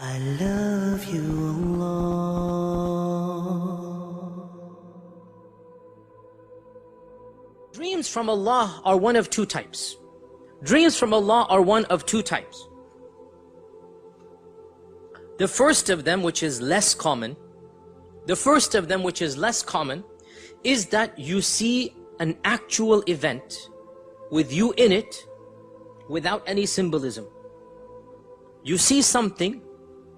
I love you, Allah. Dreams from Allah are one of two types. Dreams from Allah are one of two types. The first of them, which is less common, is that you see an actual event with you in it without any symbolism. You see something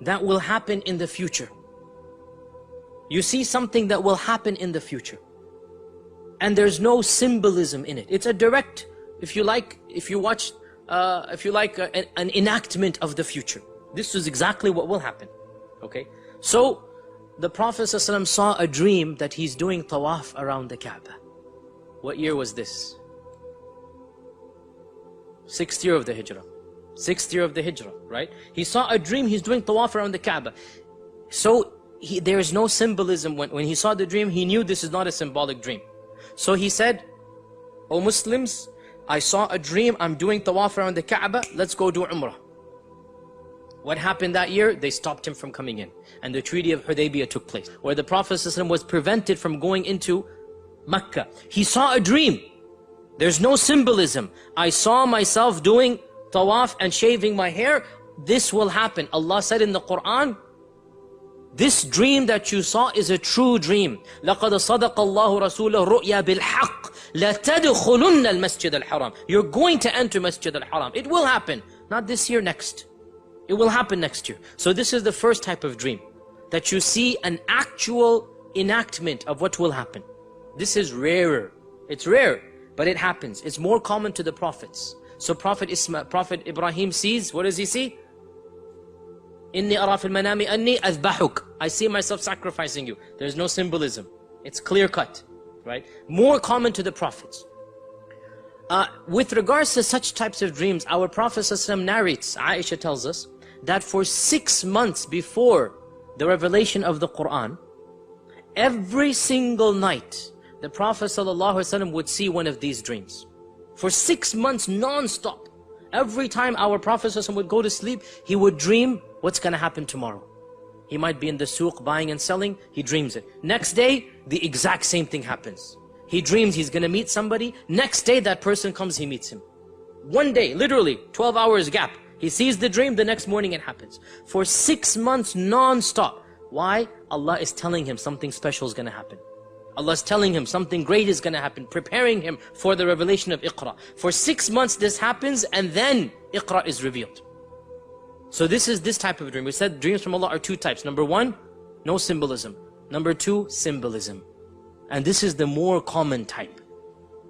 that will happen in the future. You see something that will happen in the future. And there's no symbolism in it. It's a direct, an enactment of the future. This is exactly what will happen. Okay? So, the Prophet ﷺ saw a dream that he's doing tawaf around the Kaaba. What year was this? 6th year of the Hijrah. 6th year of the Hijrah, right? He saw a dream, he's doing tawaf around the Kaaba. So, there is no symbolism. When he saw the dream, he knew this is not a symbolic dream. So he said, "O Muslims, I saw a dream, I'm doing tawaf around the Kaaba, let's go do Umrah." What happened that year? They stopped him from coming in. And the Treaty of Hudaybiyah took place, where the Prophet ﷺ was prevented from going into Mecca. He saw a dream. There's no symbolism. I saw myself doing tawaf and shaving my hair. This will happen. Allah said in the Quran, this dream that you saw is a true dream. لَقَدْ صَدَقَ اللَّهُ رَسُولَهُ الرُّؤْيَا بِالْحَقِّ لَتَدْخُلُنَّ الْمَسْجِدَ الْحَرَامِ. You're going to enter Masjid al-Haram. It will happen. Not this year, next. It will happen next year. So this is the first type of dream. That you see an actual enactment of what will happen. This is rarer. It's rare, but it happens. It's more common to the prophets. So Prophet Ibrahim sees, what does he see? Inni ara fil manami anni azbahuk. I see myself sacrificing you. There's no symbolism. It's clear cut, right? More common to the prophets. With regards to such types of dreams, our Prophet ﷺ narrates, Aisha tells us, that for 6 months before the revelation of the Quran, every single night, the Prophet ﷺ would see one of these dreams. For 6 months non-stop. Every time our Prophet ﷺ would go to sleep, he would dream what's going to happen tomorrow. He might be in the souk buying and selling, he dreams it. Next day, the exact same thing happens. He dreams he's going to meet somebody. Next day, that person comes, he meets him. One day, literally, 12 hours gap. He sees the dream, the next morning it happens. For 6 months non-stop. Why? Allah is telling him something special is going to happen. Allah is telling him something great is going to happen, preparing him for the revelation of Iqra. For 6 months this happens, and then Iqra is revealed. So this is this type of dream. We said dreams from Allah are two types. Number one, no symbolism. Number two, symbolism. And this is the more common type.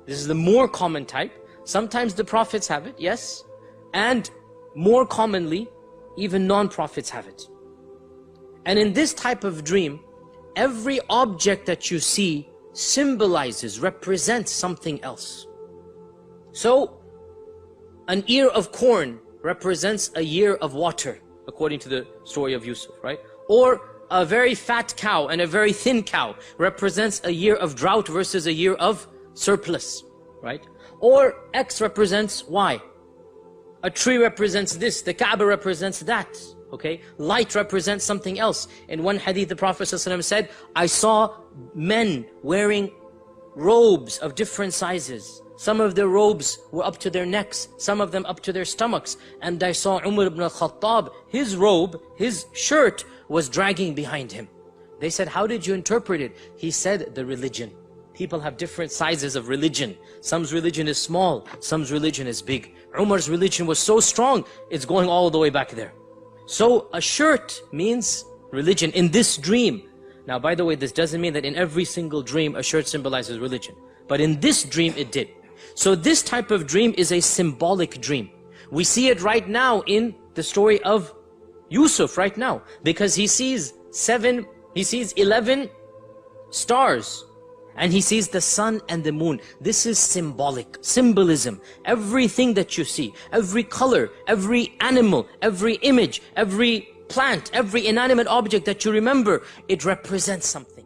This is the more common type. Sometimes the prophets have it, yes. And more commonly, even non-prophets have it. And in this type of dream, every object that you see symbolizes, represents something else. So, an ear of corn represents a year of water, according to the story of Yusuf, right? Or a very fat cow and a very thin cow represents a year of drought versus a year of surplus, right? Or X represents Y. A tree represents this, the Kaaba represents that, okay? Light represents something else. In one hadith, the Prophet ﷺ said, I saw men wearing robes of different sizes. Some of their robes were up to their necks, some of them up to their stomachs. And I saw Umar ibn al-Khattab, his robe, his shirt was dragging behind him. They said, how did you interpret it? He said, the religion. People have different sizes of religion. Some's religion is small, some's religion is big. Umar's religion was so strong, it's going all the way back there. So a shirt means religion in this dream. Now by the way, this doesn't mean that in every single dream a shirt symbolizes religion. But in this dream it did. So this type of dream is a symbolic dream. We see it right now in the story of Yusuf right now. Because he sees 11 stars. And he sees the sun and the moon. This is symbolic, symbolism. Everything that you see, every color, every animal, every image, every plant, every inanimate object that you remember, it represents something.